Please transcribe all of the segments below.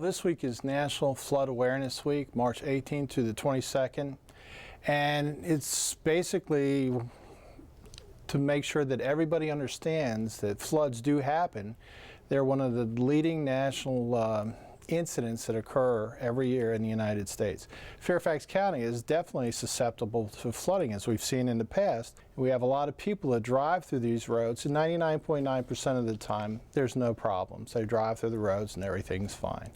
This week is National Flood Awareness Week, March 18th to the 22nd, and it's basically to make sure that everybody understands that floods do happen. They're one of the leading national incidents that occur every year in the United States. Fairfax County is definitely susceptible to flooding, as we've seen in the past. We have a lot of people that drive through these roads, and 99.9% of the time there's no problems. They drive through the roads and everything's fine.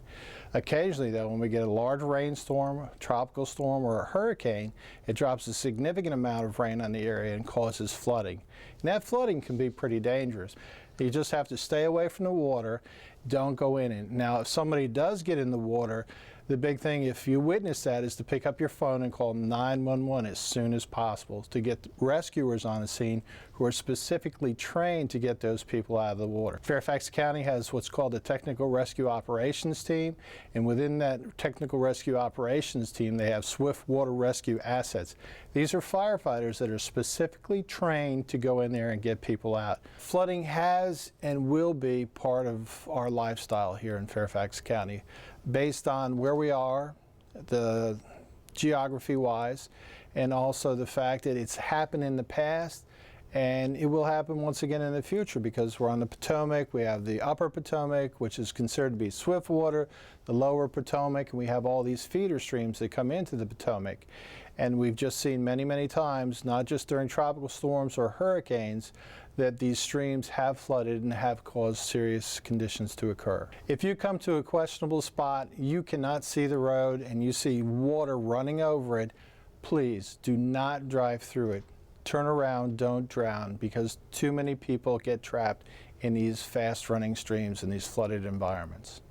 Occasionally though, when we get a large rainstorm, a tropical storm, or a hurricane, it drops a significant amount of rain on the area and causes flooding. And that flooding can be pretty dangerous. You just have to stay away from the water. Don't go in it. Now, if somebody does get in the water, the big thing, if you witness that, is to pick up your phone and call 911 as soon as possible to get rescuers on the scene who are specifically trained to get those people out of the water. Fairfax County has what's called a Technical Rescue Operations Team, and within that Technical Rescue Operations Team, they have swift water rescue assets. These are firefighters that are specifically trained to go in there and get people out. Flooding has and will be part of our lifestyle here in Fairfax County, based on where we are, the geography-wise, and also the fact that it's happened in the past and it will happen once again in the future, because we're on the Potomac. We have the upper Potomac, which is considered to be swift water, the lower Potomac, and we have all these feeder streams that come into the Potomac. And we've just seen many, many times, not just during tropical storms or hurricanes, that these streams have flooded and have caused serious conditions to occur. If you come to a questionable spot, you cannot see the road, and you see water running over it, please do not drive through it. Turn around, don't drown, because too many people get trapped in these fast-running streams in these flooded environments.